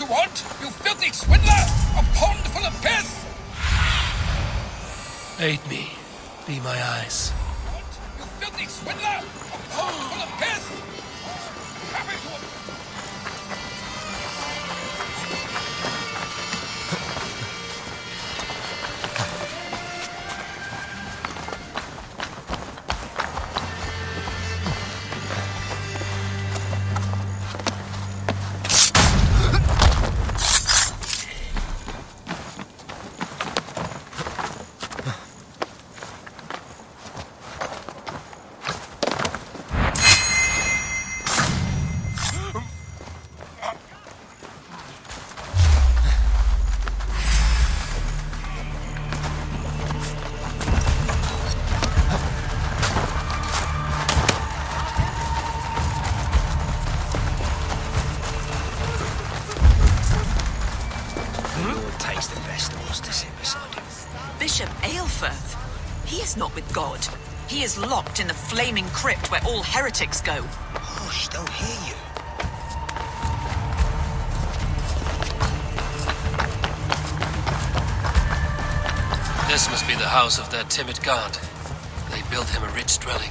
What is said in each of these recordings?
you want, you filthy swindler? A pond full of piss? Aid me. Be my eyes. What? You filthy swindler? A pond full of piss? Happy to him. Bishop Aelfirth? He is not with God. He is locked in the flaming crypt where all heretics go. Hush, don't hear you. This must be the house of their timid god. They built him a rich dwelling.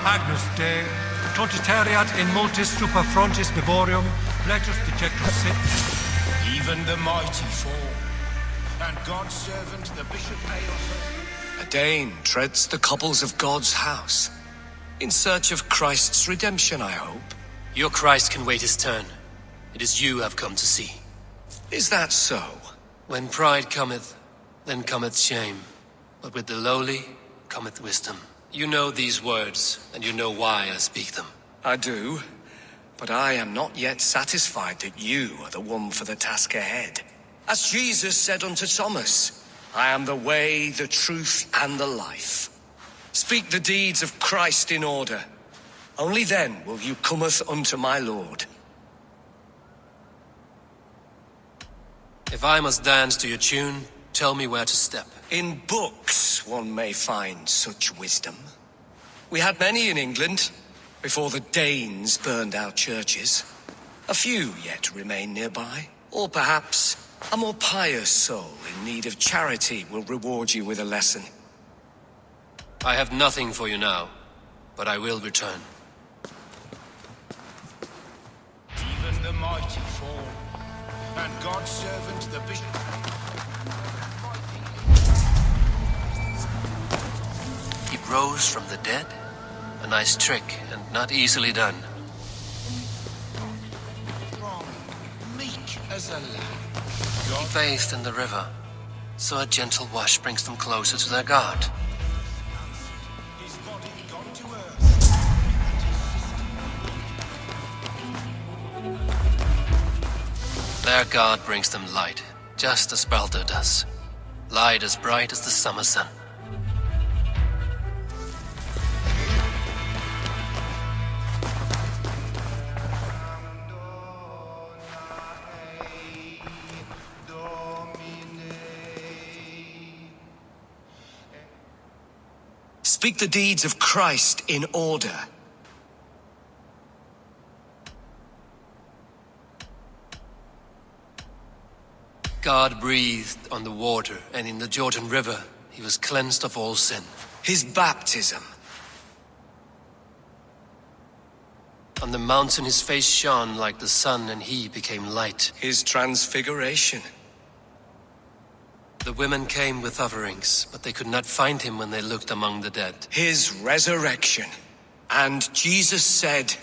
Agnus Dei, Totitariat in multis super frontis vivorium, plectus dejectus sit. Even the mighty fall, and God's servant, the Bishop Aelfirth. A Dane treads the cobbles of God's house, in search of Christ's redemption, I hope. Your Christ can wait his turn. It is you I've come to see. Is that so? When pride cometh, then cometh shame. But with the lowly cometh wisdom. You know these words, and you know why I speak them. I do, but I am not yet satisfied that you are the one for the task ahead. As Jesus said unto Thomas, I am the way, the truth, and the life. Speak the deeds of Christ in order. Only then will you cometh unto my Lord. If I must dance to your tune, tell me where to step. In books one may find such wisdom. We had many in England, before the Danes burned our churches. A few yet remain nearby. Or perhaps a more pious soul in need of charity will reward you with a lesson. I have nothing for you now, but I will return. Even the mighty fall, and God's servant, the Bishop. He rose from the dead? A nice trick, and not easily done. Strong, meek as a lamb. He bathed in the river, so a gentle wash brings them closer to their God. His body gone to earth. Their God brings them light, just as Baldur does. Light as bright as the summer sun. Speak the deeds of Christ in order. God breathed on the water, and in the Jordan River he was cleansed of all sin. His baptism. On the mountain his face shone like the sun, and he became light. His transfiguration. The women came with offerings, but they could not find him when they looked among the dead. His resurrection. And Jesus said,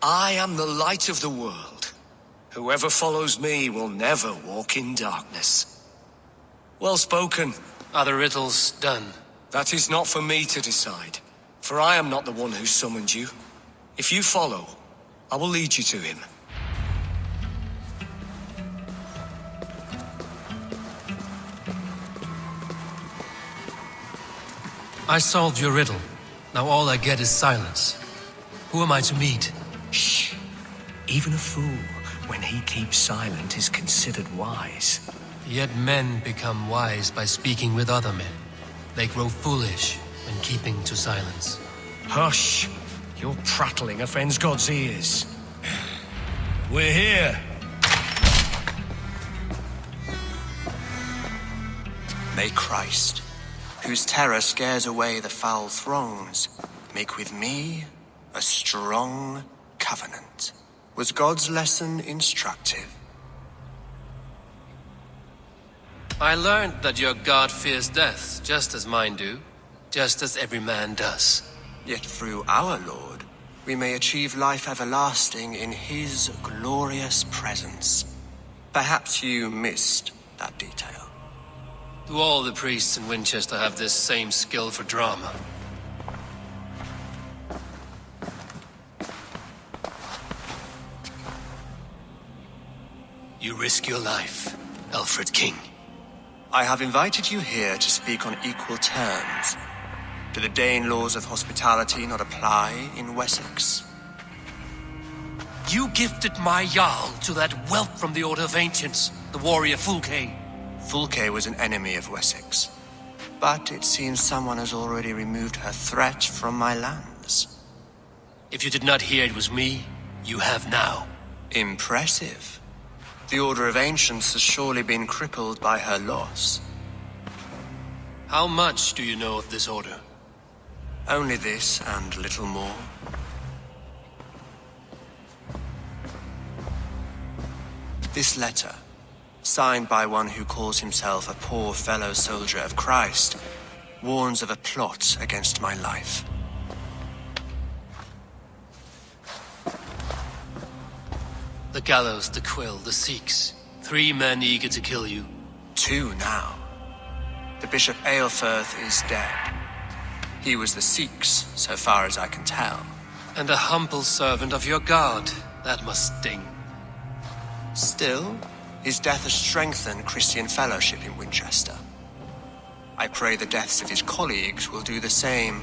I am the light of the world. Whoever follows me will never walk in darkness. Well spoken. Are the riddles done? That is not for me to decide, for I am not the one who summoned you. If you follow, I will lead you to him. I solved your riddle. Now all I get is silence. Who am I to meet? Shh. Even a fool, when he keeps silent, is considered wise. Yet men become wise by speaking with other men. They grow foolish when keeping to silence. Hush. Your prattling offends God's ears. We're here. May Christ, whose terror scares away the foul throngs, make with me a strong covenant. Was God's lesson instructive? I learned that your God fears death, just as mine do, just as every man does. Yet through our Lord, we may achieve life everlasting in his glorious presence. Perhaps you missed that detail. Do all the priests in Winchester have this same skill for drama? You risk your life, Alfred King. I have invited you here to speak on equal terms. Do the Dane laws of hospitality not apply in Wessex? You gifted my Jarl to that whelp from the Order of Ancients, the warrior Fulke. Fulke was an enemy of Wessex, but it seems someone has already removed her threat from my lands. If you did not hear it was me, you have now. Impressive. The Order of Ancients has surely been crippled by her loss. How much do you know of this order? Only this and little more. This letter, signed by one who calls himself a poor fellow soldier of Christ, warns of a plot against my life. The gallows, the quill, the Sikhs. 3 men eager to kill you. 2 now. The Bishop Aelfirth is dead. He was the Sikhs, so far as I can tell. And a humble servant of your God. That must sting. Still, his death has strengthened Christian fellowship in Winchester. I pray the deaths of his colleagues will do the same.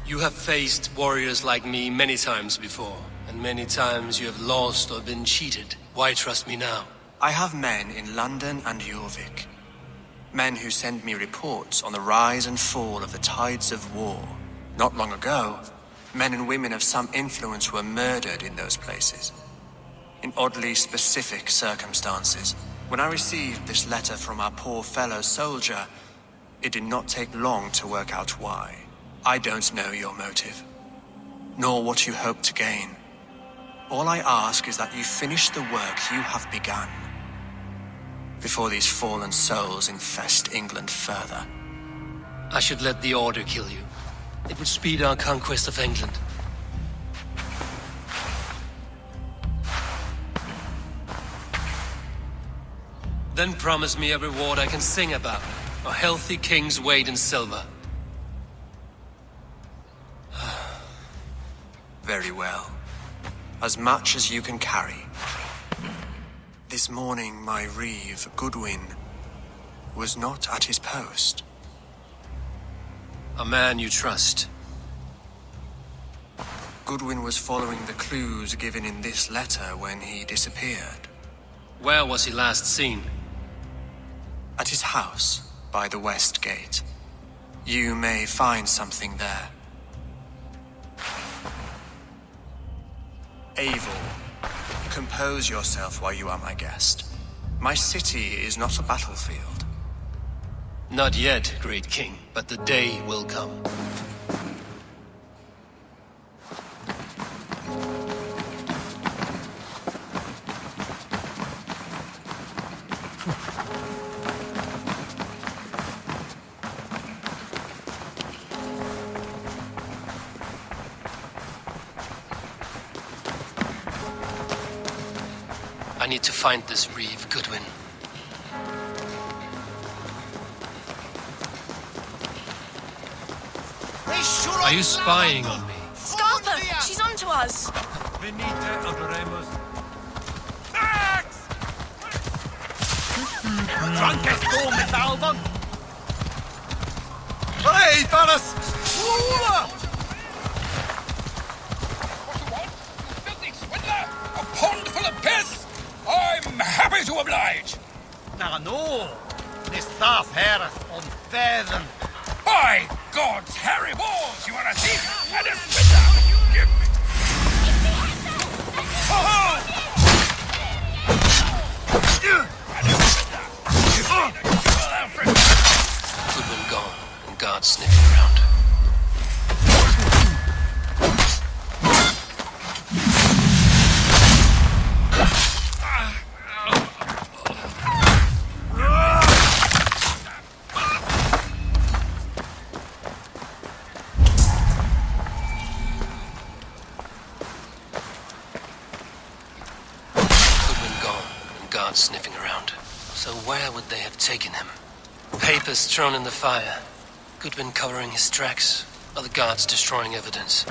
You have faced warriors like me many times before, and many times you have lost or been cheated. Why trust me now? I have men in London and Jorvik. Men who send me reports on the rise and fall of the tides of war. Not long ago, men and women of some influence were murdered in those places. In oddly specific circumstances. When I received this letter from our poor fellow soldier, it did not take long to work out why. I don't know your motive, nor what you hope to gain. All I ask is that you finish the work you have begun, before these fallen souls infest England further. I should let the Order kill you. It would speed our conquest of England. Then promise me a reward I can sing about. A healthy king's weight in silver. Very well. As much as you can carry. This morning, my reeve, Goodwin, was not at his post. A man you trust. Goodwin was following the clues given in this letter when he disappeared. Where was he last seen? At his house, by the West Gate. You may find something there. Eivor, compose yourself while you are my guest. My city is not a battlefield. Not yet, great king, but the day will come. I need to find this reeve, Goodwin. Are you spying on me? Scarpa! She's onto us! Venite adoremus. Hey, Thanos! Filthy swindler! A pond full of piss! I'm happy to oblige! No, this stuff here on Feather. By God's hairy balls, you are a thief and a swindler! Give me... Oh! Goodwin gone, and guards sniffing around. Guards sniffing around. So where would they have taken him? Papers thrown in the fire. Goodwin covering his tracks. Other guards destroying evidence.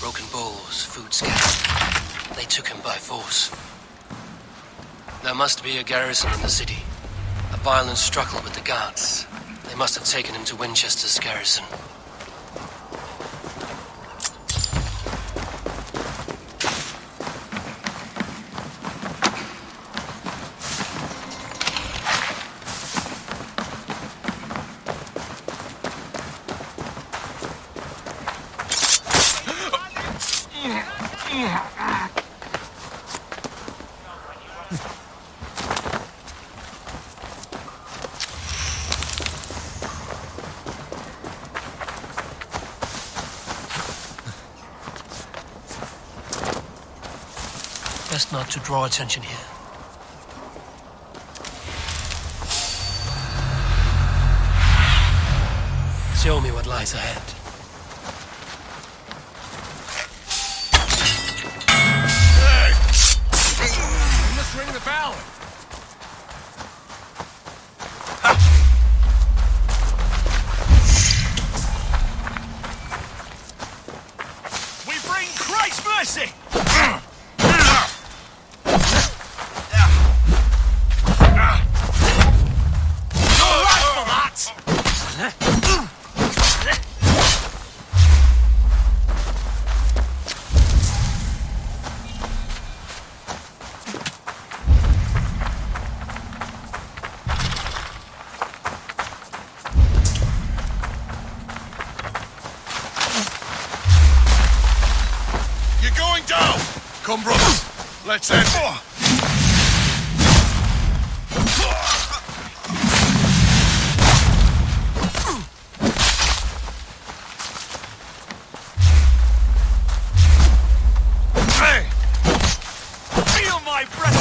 Broken bowls, food scattered. They took him by force. There must be a garrison in the city. A violent struggle with the guards. They must have taken him to Winchester's garrison. Best not to draw attention here. Show me what lies ahead. You must ring the bell! We bring Christ's mercy! Come, brothers. Let's end it. Hey! Feel my breath!